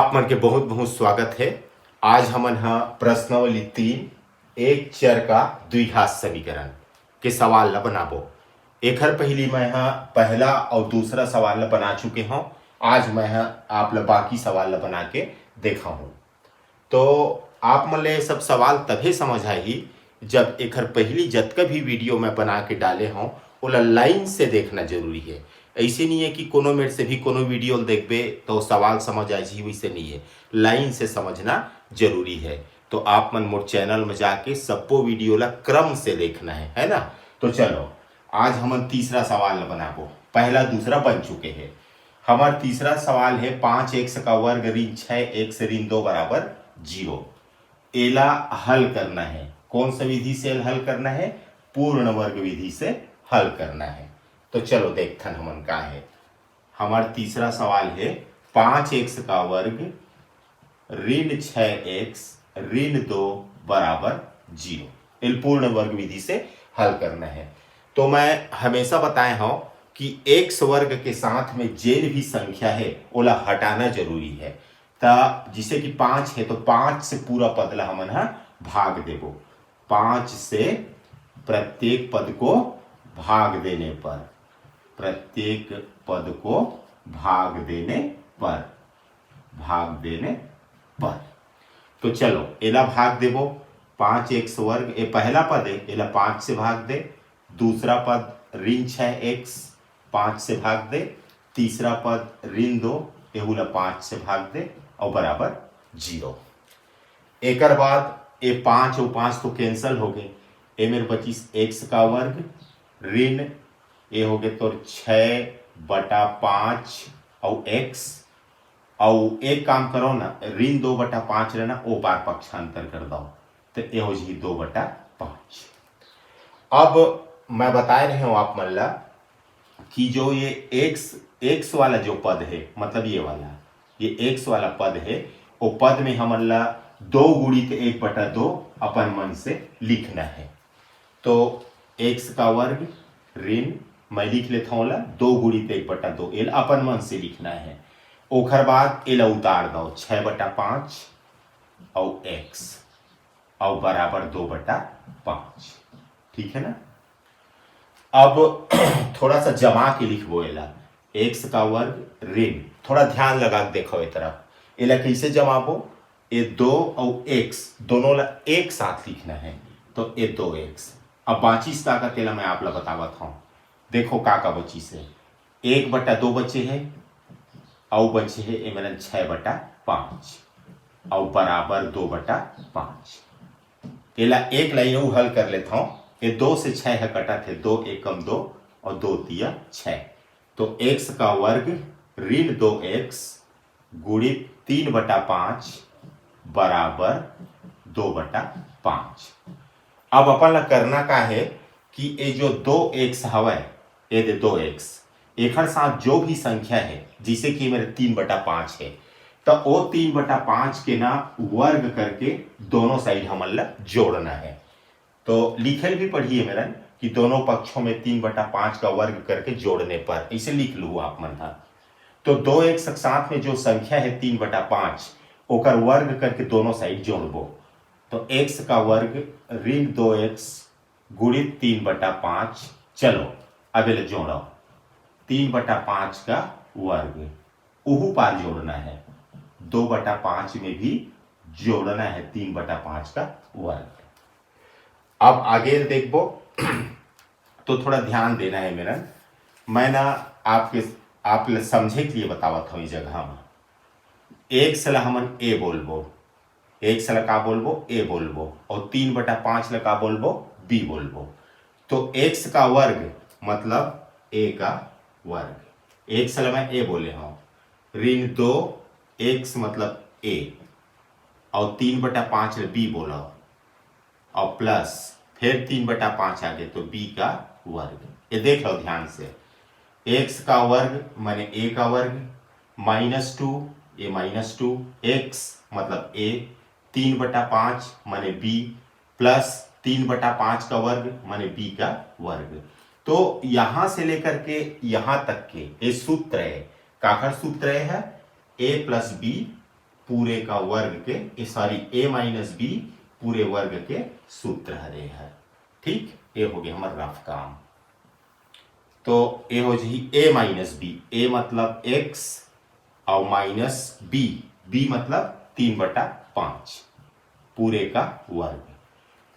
आप मन के बहुत बहुत स्वागत है। आज हमन हा प्रश्नावली 3 एक चर का द्विघात समीकरण के सवाल ला बनाबो। एखर पहली मैं हा पहला और दूसरा सवाल ला बना चुके हूँ। आज मैं हा आप ला बाकी सवाल ला बना के देखा हूँ। तो आप मन ले सब सवाल तभी समझ आई जब एखर पहली जतका भी वीडियो मैं बना के डाले हूँ ओला लाइन से देखना जरूरी है। ऐसे नहीं है कि कोनो मेरे से भी कोनो वीडियो देखबे तो सवाल समझ आ जी, वैसे नहीं है। लाइन से समझना जरूरी है। तो आप मन मोर चैनल में जाके सबको वीडियो ला क्रम से देखना है ना। तो चलो आज हम तीसरा सवाल बनाबो। पहला दूसरा बन चुके हैं। हमारा तीसरा सवाल है 5x का वर्ग ऋण 6x ऋण 2 बराबर 0। एला हल करना है। कौन सा विधि से हल करना है? पूर्ण वर्ग विधि से हल करना है। तो चलो देखथन हमन का है। हमारा तीसरा सवाल है 5x का वर्ग ऋण 6x ऋण 2 बराबर 0। एल पूर्ण वर्ग विधि से हल करना है। तो मैं हमेशा बताए हूं कि x वर्ग के साथ में जेन भी संख्या है ओला हटाना जरूरी है। जिसे कि 5 है तो 5 से पूरा पद ला हमन हा भाग देबो। 5 से प्रत्येक पद को भाग देने पर, प्रत्येक पद को भाग देने पर तो चलो एला भाग देबो। 5x वर्ग ये पहला पद है, एला 5 से भाग दे। दूसरा पद ऋण 6x 5 से भाग दे। तीसरा पद ऋण 2 एहुला 5 से भाग दे और बराबर 0। एकर बाद ये 5 और 5 तो कैंसल हो गए। ये मेरे बची x का वर्ग ऋण ये हो गए तो 6/5 और x और एक काम करो ना, ऋण 2/5 रहना ओ पार पक्षांतर कर दो तो ये हो जी 2/5। अब मैं बता रहे हूं आप मन ला कि जो ये x वाला जो पद है, मतलब ये वाला ये x वाला पद है, वो पद में हमन ला 2 गुणित 1/2 अपन मन से लिखना है। तो x का वर्ग ऋण मैं लिख लेता हूं 2 गुणित 1/2 एल अपन मन से लिखना है। ओखर बाद एल उतार दो 6/5 और x और बराबर 2/5। ठीक है ना। अब थोड़ा सा जमा के लिखबो एला। x का वर्ग ऋण, थोड़ा ध्यान लगा के देखो इस तरफ। एला कैसे जमाबो? ये 2 और x दोनों ला एक साथ लिखना है तो ये 2x। अब बाची का तेला मैं आप ला बतावत हूं। देखो का बची से 1/2 बचे है और बचे है ये मेरा 6/5 और बराबर 2/5। एला एक लाइन हल कर लेता हूं। ये 2 से 6 है कटा थे, 2 एकम 2 और 2 तिया 6। तो x का वर्ग ऋण 2x गुणित 3/5 बराबर 2/5। अब अपन ला करना का है कि ये जो 2x हवा ये 2x एक साथ जो भी संख्या है, जिसे कि मेरे 3/5 है, तो वो 3/5 के ना वर्ग करके दोनों साइड हमन ला जोड़ना है। तो लिखल भी पढ़िए मेरा कि दोनों पक्षों में 3/5 का वर्ग करके जोड़ने पर इसे लिख लू आप मन था। तो 2x साथ में जो संख्या है 3/5 ओकर वर्ग करके दोनों साइड जोड़बो। तो x का वर्ग ऋण 2x गुणित 3/5। चलो अब इले जोड़ो 3/5 का वर्ग उहू पार जोड़ना है, 2/5 में भी जोड़ना है 3/5 का वर्ग। अब आगे देखबो तो थोड़ा ध्यान देना है मेरा। मैं ना आप समझे के लिए बतावत हूं। इस जगह में एक सला हमन ए बोलबो, एक सला का बोलबो ए बोलबो और 3/5 ला का बोलबो बी बोलबो। तो x का वर्ग मतलब a का वर्ग। एक सला मैं ए बोले हूं, ऋण 2x मतलब a और 3/5 बी बोला और प्लस फिर 3/5 आ गए तो b का वर्ग। ये देख लो ध्यान से। x का वर्ग माने a का वर्ग -2 ये -2 x मतलब a 3/5 माने b प्लस 3/5 का वर्ग माने b का वर्ग। तो यहां से लेकर के यहां तक के ये सूत्र है। काकर सूत्र है a + b पूरे का वर्ग के सॉरी ए माइनस बी पूरे वर्ग के सूत्र हरे है। ठीक, ये हो गया हमारा रफ काम। तो ये हो जी ए माइनस बी, ए मतलब x और माइनस बी, बी मतलब 3/5 पूरे का वर्ग।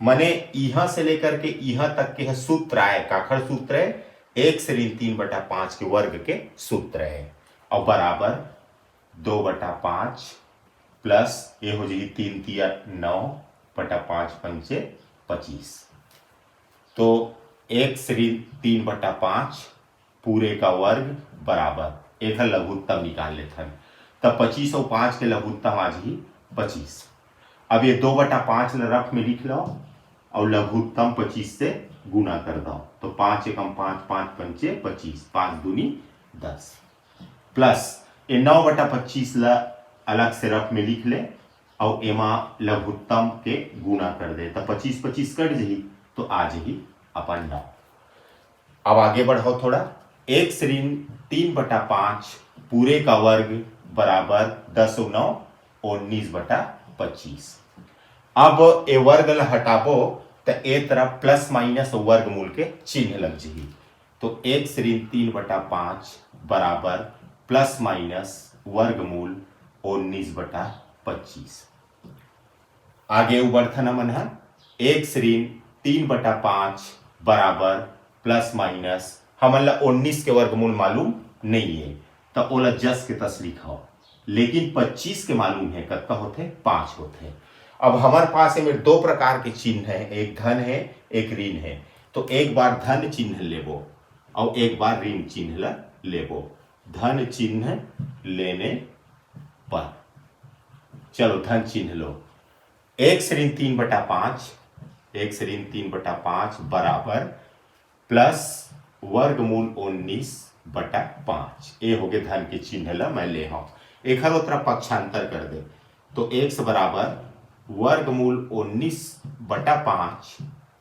मने यहां से लेकर के यहां तक के सूत्र आए, काखड़ सूत्र है, 1 ऋण 3/5 के वर्ग के सूत्र है और बराबर 2/5 प्लस ये हो जाएगी 3 तिया 9/5 पंचे 25। तो 1 ऋण 3/5 पूरे का वर्ग बराबर एक लघुत्तम निकाल लेते हैं, तब 25 और 5 के लघुत्तम आज ही 25। अब ये 2/5 रफ में लिख लो और लघुत्तम 25 से गुना कर दो, तो 5 एकम 5, 5 पंचे 25, 5 दूनी 10 प्लस ये 9/25 अलग से रफ में लिख ले और एमा लघुत्तम के गुना कर दे, तो 25 25 कट जाही, तो आज ही अपन 9। अब आगे बढ़ो थोड़ा, 1 ऋण 3/5 पूरे का वर्ग बराबर 10 और 9 19/25। अब ए वर्ग ल हटाबो तो ए तरफ प्लस माइनस वर्गमूल के चिन्ह लग जाही, तो 1 ऋण 3/5 बराबर प्लस माइनस वर्गमूल 19/25। आगे उबरथन मन है 1 ऋण 3/5 बराबर प्लस माइनस हमन ला 19 के वर्गमूल मालूम नहीं है, तो ओला जस के तस लिखाओ, लेकिन 25 के मालूम है कत्ता होते 5 होते। अब हमारे पास में दो प्रकार के चिन्ह है, एक धन है एक ऋण है, तो एक बार धन चिन्ह लेबो और एक बार ऋण चिन्ह लेबो। धन चिन्ह लेने पर चलो धन चिन्ह लो, 1 ऋण 3/5, 1 ऋण 3/5 बराबर प्लस वर्गमूल 19/5। ये हो गए धन के चिन्ह ला मैं ले हूं, एक हर उतरा पक्षांतर कर दे, तो x बराबर वर्गमूल 19/5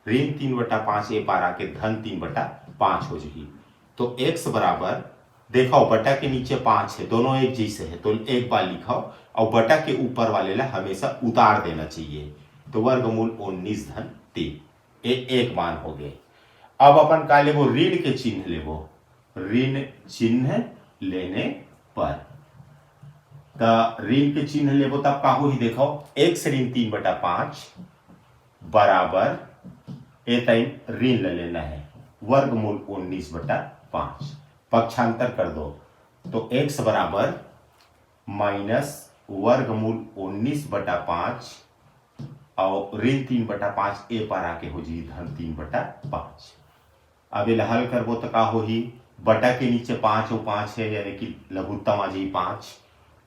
ऋण 3/5 ए पार आके धन 3/5 हो जाएगी। तो x बराबर देखो बटा के नीचे 5 है, दोनों एक जैसे है, तो एक बार लिखाओ और बटा के ऊपर वाले ला हमेशा उतार देना चाहिए, तो वर्गमूल 19 धन 3 ये एक मान हो गए। अब अपन का लेबो ऋण के चिन्ह लेबो, ऋण चिन्ह लेने पर ऋण के चिन्ह लेबो तब का हो ही देखो 1 ऋण 3/5 बराबर ए टाइम ऋण ले लेना है वर्गमूल 19/5, पक्षांतर कर दो, तो x बराबर माइनस वर्गमूल 19/5 और ऋण 3/5 ए पर आके हो जी धन 3/5। अब ये हल करबो तो का हो ही बटा के नीचे 5 और 5 है, यानी कि लघुत्तम आ जाई 5,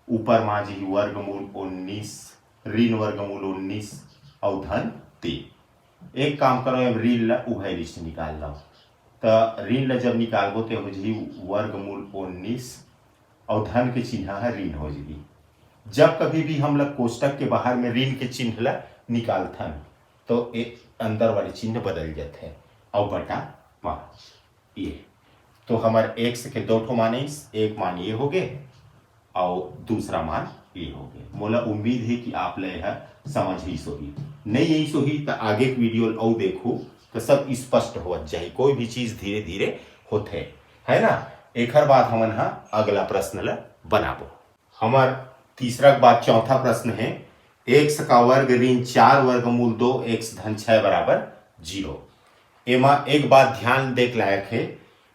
ऊपर में जी वर्गमूल 19 ऋण वर्गमूल 19 और धन 3। एक काम करो अब ऋण ला उभय लिस्ट निकाल लो, तो ऋण ला जब निकालबो तो हो जी वर्गमूल 19 और धन के चिन्ह है ऋण हो जाएगी। जब कभी भी हम लोग कोष्टक के बाहर में ऋण के चिन्ह ला निकालथन तो एक अंदर वाले चिन्ह बदल जाते हैं और बटा 5 ये, तो हमारे x के दो ठो मान, एक मान ये हो गए और दूसरा मान ये हो गए। मोला उम्मीद है कि आप ले है समझ ही सोही, नहीं यही सोही तो आगे के वीडियो और देखो तो सब स्पष्ट हो जाए, कोई भी चीज धीरे धीरे होते है ना। एक हर बात हमन हा अगला प्रश्न ला बनाबो। हमार तीसरा बात चौथा प्रश्न है, x का वर्ग ऋण 4 वर्गमूल 2 x धन 6 बराबर 0। एमा एक बात ध्यान देख लायक है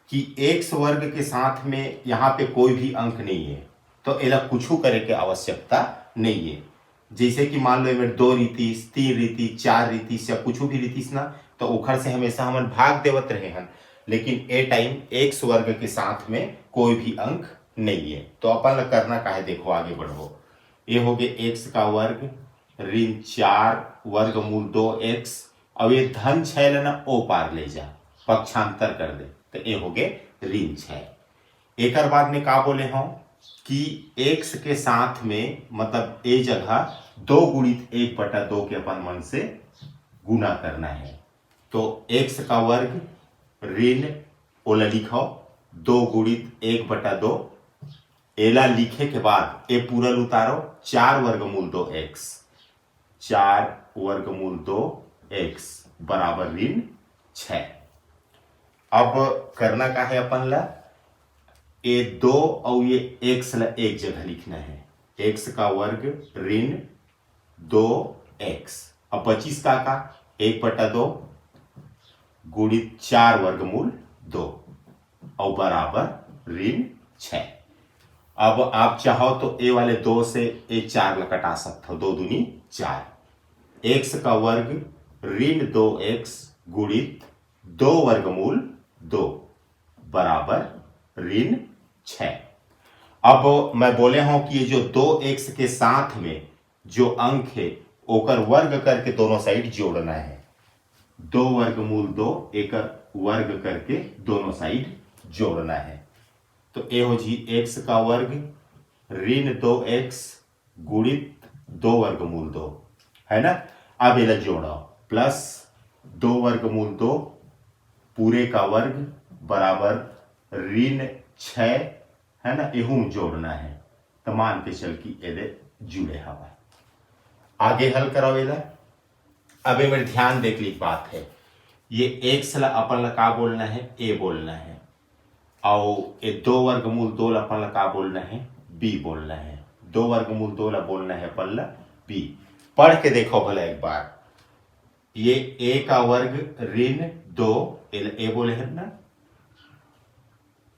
कि x वर्ग के साथ में यहाँ पे कोई भी अंक नहीं है, तो एला कुछ करे के आवश्यकता नहीं है। जैसे कि मान लो इमें 2 रीतिस 3 रीतिस 4 रीतिस या कुछ भी रीतिस ना, तो ओखर से हमेशा हमन भाग देवत रहे हैं, लेकिन ए टाइम x वर्ग के साथ में कोई भी अंक नहीं है, तो अपन ला करना का है, देखो आगे बढ़ो। ये हो गए x का वर्ग ऋण 4 वर्गमूल 2x और ये धन 6 लेना ओ पार ले जा, पक्षांतर कर दे, तो ये हो गए ऋण 6। एक बाद में का बोले हम कि x के साथ में मतलब ए जगह 2 गुणित 1/2 के अपन मन से गुना करना है, तो x का वर्ग ऋण ओला लिखो 2 गुणित 1/2 एला लिखे के बाद ए पूरल उतारो 4 वर्गमूल 2x, 4 वर्गमूल 2x बराबर ऋण 6। अब करना का है अपन ला, ये 2 और ये x ला एक जगह लिखना है, x का वर्ग ऋण 2x। अब 25 का 1/2 गुणित 4 वर्गमूल 2 और बराबर ऋण 6। अब आप चाहो तो ए वाले 2 से ए 4 ला कटा सकते हो, 2 दूनी 4, x का वर्ग ऋण 2x गुणित 2 वर्गमूल 2 बराबर ऋण 6। अब मैं बोले हूं कि ये जो 2x के साथ में जो अंक है ओकर वर्ग करके दोनों साइड जोड़ना है, 2 वर्गमूल 2 एक वर्ग करके दोनों साइड जोड़ना है। तो ए हो जी x का वर्ग ऋण 2x गुणित 2 वर्गमूल 2 है ना। अब इला जोड़ो, प्लस 2 वर्गमूल 2 पूरे का वर्ग बराबर ऋण 6 है ना, एहू जोड़ना है। तो मान के चल की एदे जुड़े हवा। आगे हल करो एला। अब मेरे ध्यान देख ली बात है, ये x ला अपन ला का बोलना है, a बोलना है, और ये 2 वर्गमूल 2 ला अपन ला का बोलना है, b बोलना है। 2 वर्गमूल 2 ला बोलना है अपन ला b। पढ़ के देखो भला एक बार, ये a का वर्ग ऋण 2 ए बोले है ना,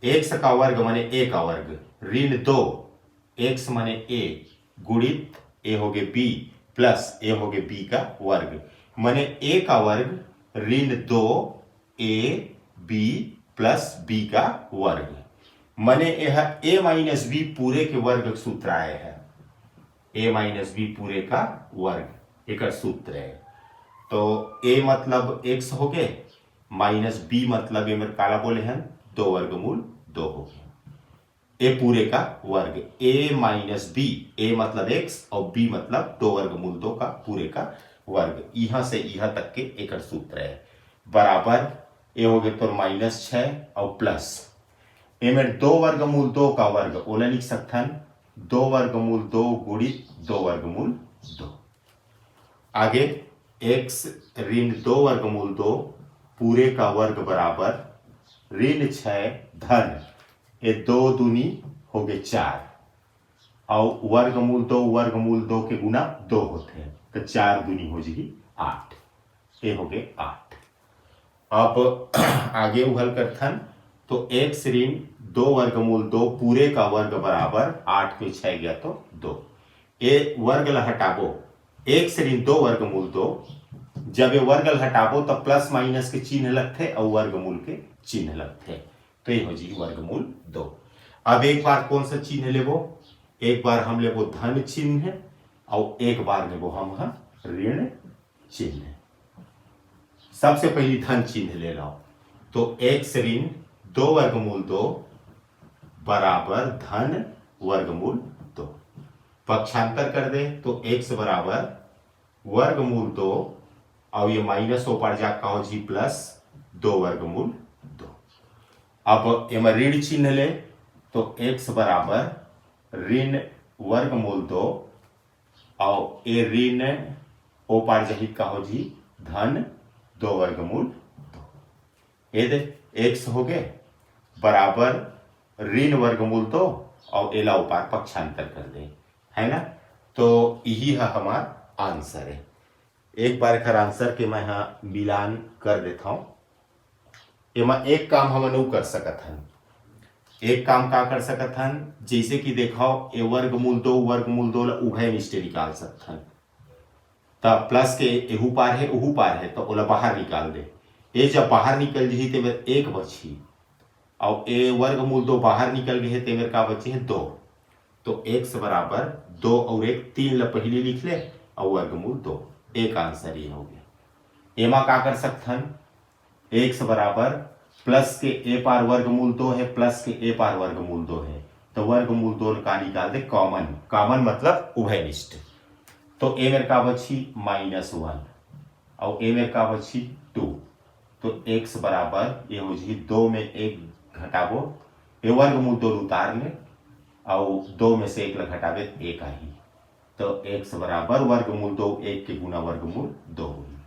x का वर्ग माने a का वर्ग ऋण 2 x माने a गुणित a हो गए b प्लस a हो गए b का वर्ग माने a का वर्ग ऋण 2 a b प्लस b का वर्ग माने यह a माइनस b पूरे के वर्ग सूत्र आए हैं, a माइनस b पूरे का वर्ग एक सूत्र है। तो a मतलब x हो गए माइनस b मतलब ये मेरे काला बोले हैं 2 वर्गमूल 2 हो गए, a पूरे का वर्ग a माइनस b, a मतलब x और b मतलब 2 वर्गमूल 2 का पूरे का वर्ग, यहां से यहां तक के एक सूत्र है बराबर ए हो गए तो -6 और प्लस ए में 2 वर्गमूल 2 का वर्ग ओला लिख सकते हैं 2 वर्गमूल 2 गुणित 2 वर्गमूल 2। आगे x ऋण 2 वर्गमूल 2 पूरे का वर्ग बराबर ऋण 6 धन ये 2 दूनी हो गए 4 और वर्गमूल 2 के गुना 2 होते हैं तो 4 दूनी हो जाएगी 8, ये हो गए 8। अब आगे हल करथन तो x ऋण 2 वर्गमूल 2 पूरे का वर्ग बराबर 8 के 6 गया तो 2, ए वर्ग ला हटाबो x ऋण 2 वर्गमूल 2, जब ये वर्ग ला हटाबो तो प्लस माइनस के चिन्ह लगते और वर्गमूल के चिन्ह लगते, तो ये हो जी वर्गमूल 2। अब एक बार कौन सा चिन्ह लेबो, एक बार हम लेबो धन चिन्ह और एक बार लेबो हम ऋण चिन्ह। सबसे पहली धन चिन्ह ले लो तो x ऋण 2 वर्गमूल 2 बराबर धन वर्गमूल 2, पक्षांतर कर दे तो x बराबर वर्गमूल 2 और ये माइनस हो पड़ जा कहो जी प्लस 2 वर्गमूल 2। अब एम ऋण चिन्ह ले तो x बराबर ऋण वर्गमूल 2 और ए ऋण ओ पड़ जा कहो जी धन 2 वर्गमूल 2, ये दे x हो गए बराबर ऋण वर्गमूल 2 और एला उपार पक्षांतर कर दे, है ना। तो यही है हमारा आंसर है। एक बार खर आंसर के मैं यहाँ मिलान कर देता हूं। एमा एक काम हम नहीं कर सकत हन, एक काम का कर सकत हन जैसे कि देखो ए वर्गमूल 2 ला उभय निष्ठे निकाल सकते हन, तब प्लस के एहू पार है ओहू पार है तो ओला बाहर निकाल दे, ए जब बाहर निकल जी तो मेरे 1 बची और ए वर्गमूल 2 बाहर निकल गए तो मेरे का बचे है 2, तो x बराबर 2 और 1 3 ला पहले लिख ले और वर्गमूल 2, एक आंसर ये हो गया। एमा का कर सकते हैं x बराबर प्लस के a पार वर्गमूल 2 है प्लस के a पार वर्गमूल 2 है तो वर्गमूल 2 का निकाल दे कॉमन, कॉमन मतलब उभयनिष्ठ, तो a मेरे का बची -1 और a मेरे का बची 2, तो x बराबर ये हो जी 2 में 1 घटाबो ए वर्गमूल 2 उतार ले और 2 में से 1 ला घटावे 1 आही, तो x बराबर वर्गमूल 2 1 के गुना वर्गमूल 2 हुई।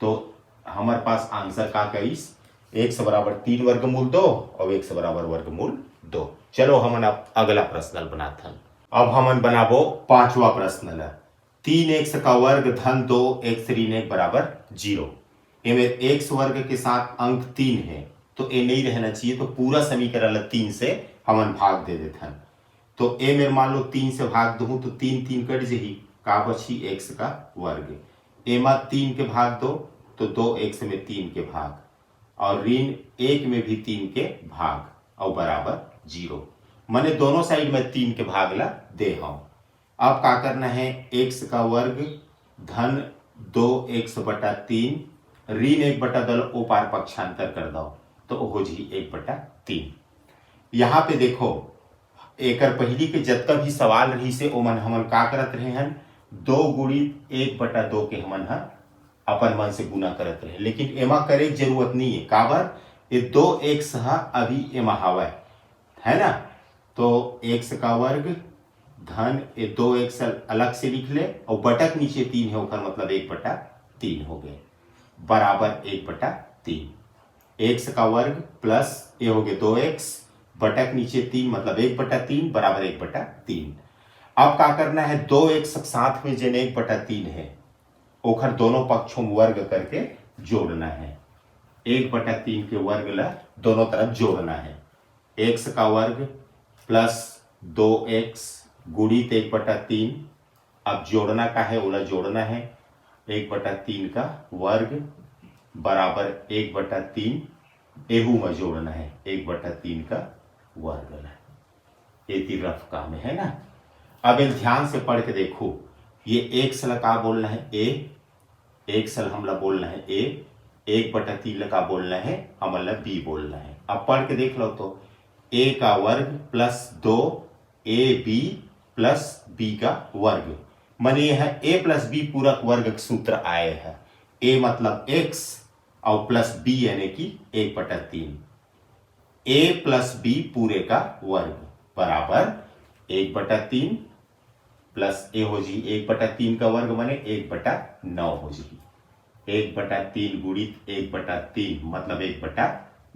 तो हमारे पास आंसर का कईस x बराबर 3 वर्गमूल 2 और x बराबर वर्गमूल 2। चलो हमन अब अगला प्रश्न बनाथन। अब हमन बनाबो 5वां प्रश्न ला। 3x का वर्ग धन 2x ऋण 1 बराबर 0। एमे x वर्ग के साथ अंक 3 है, तो ये नहीं रहना चाहिए, तो पूरा समीकरण ला 3 से हमन भाग दे देथन। तो ए में मान लो 3 से भाग दो तो 3 3 कट जही, का बची x का वर्ग। ए में 3 के भाग दो तो 2x में 3 के भाग, और ऋण 1 में भी 3 के भाग और बराबर 0। मैंने दोनों साइड में 3 के भाग ला दे हूं। अब क्या करना है, x का वर्ग धन 2x बटा 3 ऋण 1 बटा दल ओ पार पक्षांतर कर दो तो हो जी 1 बटा 3। यहाँ पे देखो एकर पहली के जतका भी सवाल रही से ओमन हमन का करत रहे हन, 2 गुणित 1 बटा 2 के हमन ह अपन मन से गुना करत रहे, लेकिन एमा करे के जरूरत नहीं है। काबर ये 2x ह अभी एमा हवय है ना, तो x का वर्ग धन ये 2x अलग से लिख ले और बटक नीचे 3 है ओकर मतलब 1 बटा 3 हो गए बराबर 1 बटा 3। x का वर्ग प्लस ये हो गए 2x बटक नीचे 3 मतलब 1 बटा 3 बराबर 1 बटा 3। अब क्या करना है, 2x साथ में जन 1 बटा 3 है ओखर दोनों पक्षों में वर्ग करके जोड़ना है। 1 बटा 3 के वर्ग ला दोनों तरफ जोड़ना है। x का वर्ग प्लस 2x गुणित 1 बटा 3, अब जोड़ना का है ओला जोड़ना है 1 बटा 3 का वर्ग बराबर 1 बटा 3, एहू में जोड़ना है 1 बटा 3 का वर्ग ला। ये रफ काम है ना। अब एक ध्यान से पढ़ के देखो, ये x ला का बोलना है a, x ला हमला बोलना है a, 1 बटा 3 ला का बोलना है हमला b बोलना है। अब पढ़ के देख लो तो a का वर्ग प्लस 2ab प्लस b का वर्ग, माने यह a प्लस b पूरक वर्ग का सूत्र आए है। a मतलब x और प्लस b यानी कि 1 बटा 3, a प्लस b पूरे का वर्ग बराबर 1 बटा 3 प्लस ए हो जी 1 बटा 3 का वर्ग माने 1 बटा 9 हो जी। 1 बटा 3 गुणित 1 बटा 3 मतलब 1 बटा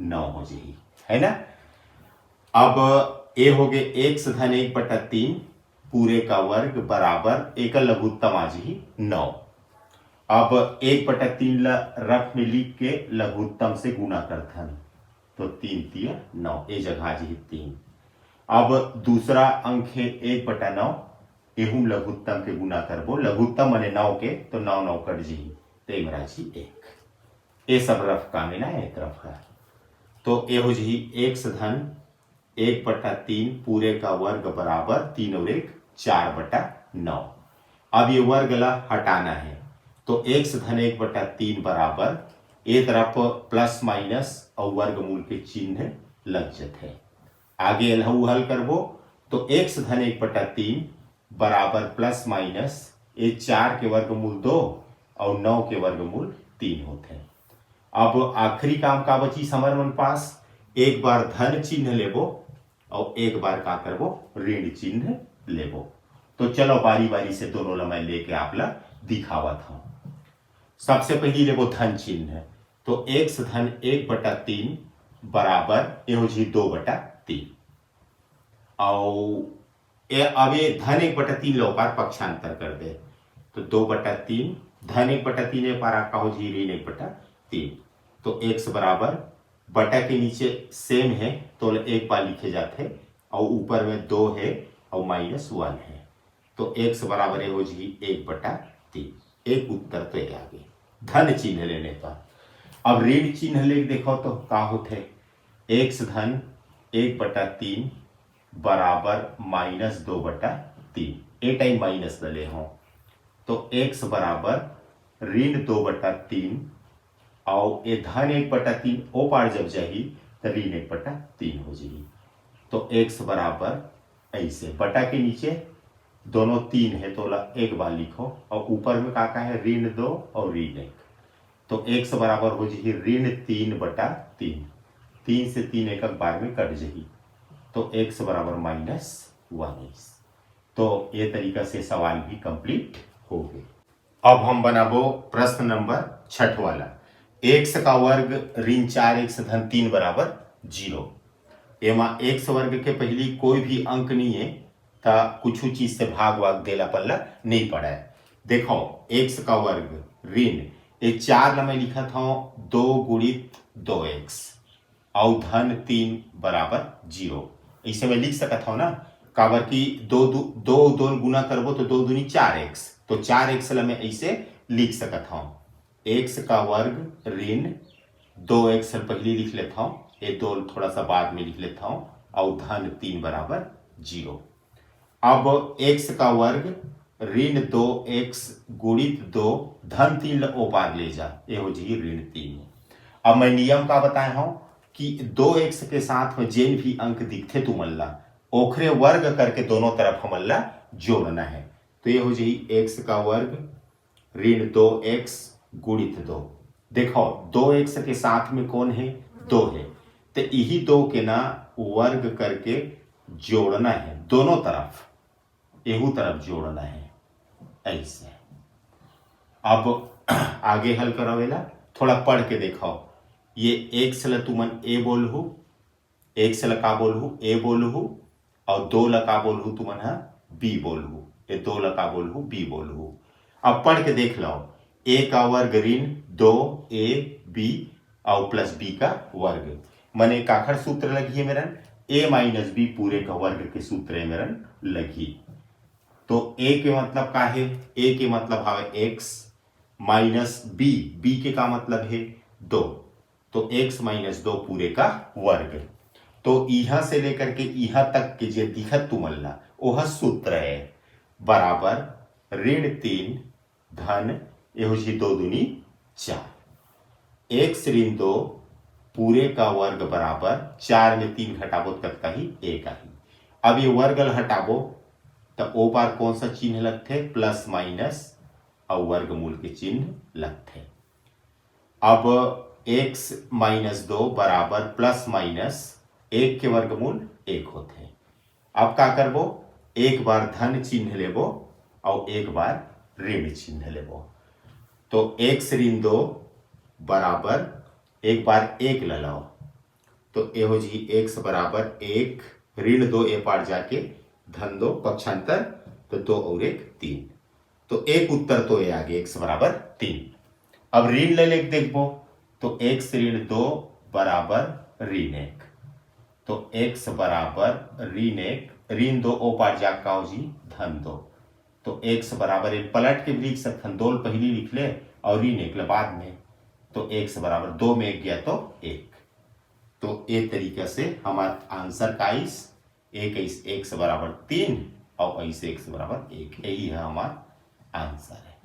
9 हो जी, है ना। अब ए हो गए x धन 1 बटा 3 पूरे का वर्ग बराबर एक लघुत्तम आ जी 9। अब 1 बटा 3 ला रफ में लिख के लघुत्तम से गुना करथन तो 3 3 9 ए जगह जी 3। अब दूसरा अंक है 1 बटा 9, एहू लघुत्तम के गुना करबो, लघुत्तम माने 9 के तो 9 9 कट जी ते मरा जी 1। ये सब रफ काम है ना एक तरफ है। तो ए हो जी x धन 1 बटा 3 पूरे का वर्ग बराबर 3 और 1 4 बटा 9। अब ये वर्ग ला हटाना है तो x धन 1 बटा 3 बराबर ए तरफ प्लस माइनस और वर्गमूल के चिन्ह लग जाते हैं। आगे हल करबो तो x धन 1 बटा 3 बराबर प्लस माइनस ये 4 के वर्गमूल 2 और 9 के वर्गमूल 3 होते हैं। अब आखिरी काम का बची समर मन पास, एक बार धन चिन्ह लेबो और एक बार का करबो ऋण चिन्ह लेबो। तो चलो बारी बारी से दोनों ला मैं लेके आप ला दिखावत हूं। सबसे पहले लेबो धन चिन्ह, तो x धन 1 बटा 3 बराबर ये हो जी 2 बटा 3 और अब ये धन 1 बटा 3 लो पार पक्षांतर कर दे तो 2 बटा 3 धन 1 बटा 3 पारा का हो जी ऋण 1 बटा 3। तो x बराबर बटा के नीचे सेम है तो एक बार लिखे जाते और ऊपर में 2 है और माइनस 1 है तो x बराबर है हो जी 1 बटा 3। एक उत्तर तो ये आ गई धन चिन्ह लेने पर। अब ऋण चिन्ह ले देखो तो का होते, x धन 1 बटा 3 बराबर माइनस 2 बटा 3, ए टाइम माइनस ले हो तो x बराबर ऋण 2 बटा 3 और ये धन 1 बटा 3 ओ पार जब जाही तो ऋण 1 बटा 3 हो जाएगी। तो x बराबर ऐसे बटा के नीचे दोनों 3 है तो एक बार लिखो और ऊपर में का है ऋण 2 और ऋण 1, तो x बराबर हो जाएगी ऋण 3 बटा 3, 3 से 3 एक बार में कट जाएगी तो x बराबर माइनस 1 तो ये तरीका से सवाल भी कंप्लीट हो गए। अब हम बनाबो प्रश्न नंबर 6 वाला। एक्स का वर्ग ऋण 4x धन 3 बराबर 0। एमा एक्स वर्ग के पहली कोई भी अंक नहीं है तो कुछ चीज से भाग वाग देला पल्ला नहीं पड़ा है। देखो एक्स का वर्ग ऋण ये 4 ला मैं लिखा था 2 गुणित 2x और धन 3 बराबर 0। इसे मैं लिख सकता हूं ना, काबर की दो गुना करबो तो 2 दूनी 4x, तो 4x ला मैं ऐसे लिख सकता हूं। एक्स का वर्ग ऋण 2x पहले लिख लेता हूं, ये 2 थोड़ा सा बाद में लिख लेता हूं और धन 3 बराबर 0। अब x का वर्ग ऋण 2x गुणित 2 धन 3 ओ पार ले जा, ये हो जी ऋण 3। अब मैं नियम का बताया हूं कि 2x के साथ में जिन भी अंक दिखते तुमन ला ओखरे वर्ग करके दोनों तरफ हमन ला जोड़ना है। तो ये हो जाए x का वर्ग ऋण 2x गुणित 2। देखो 2x के साथ में कौन है, 2 है, तो यही 2 के ना वर्ग करके जोड़ना है, दोनों तरफ एहू तरफ जोड़ना है ऐसे। अब आगे हल करावेला थोड़ा पढ़ के देखो। ये एक्स ला तुमन ए बोलहु, एक्स ला का बोलहु ए बोलहु और 2 ला का बोलहु तुमन हा बी बोलहु, ये 2 ला का बोलहु बी बोलहु। अब पढ़ के देख लो, ए का वर्ग ऋण 2a b और प्लस बी का वर्ग, मने काखर सूत्र लगी है मेरन a माइनस बी पूरे का वर्ग के सूत्र है मेरन लगी। तो a के मतलब का है, a के मतलब है x माइनस b, b के का मतलब है 2, तो x माइनस 2 पूरे का वर्ग। तो यहां से लेकर के यहां तक के जो दिखत तुमन ला वह सूत्र है बराबर ऋण 3 धन यहो जी 2 दूनी 4, x ऋण 2 पूरे का वर्ग बराबर 4 में 3 घटाबो कतका ही 1 आई। अब ये वर्ग ल हटाबो तो ओ बार कौन सा चिन्ह लगते, प्लस माइनस और वर्गमूल के चिन्ह लगते। अब x माइनस 2 बराबर प्लस माइनस 1 के वर्गमूल 1 होते। अब का करबो, एक बार धन चिन्ह लेबो और एक बार ऋण चिन्ह लेबो। तो x ऋण 2 बराबर एक बार 1 ले लो, तो ये हो जी x बराबर 1 ऋण 2 ए पार जाके धन 2 पक्षांतर तो 2 और 1 3, तो एक उत्तर तो ये आ गया x बराबर 3। अब ऋण ले लेके देखबो तो x ऋण 2 बराबर ऋण 1, तो x बराबर ऋण 1 ऋण 2 ओ पार जा का हो जी धन 2, तो x बराबर एक पलट के भी लिख सकते हैं, 2 पहली लिख ले और ऋण 1 बाद में, तो x बराबर 2 में 1 गया तो 1। तो ये तरीके से हमारा आंसर का एक x बराबर 3 और ऐसे x बराबर 1, यही है हमारा आंसर है।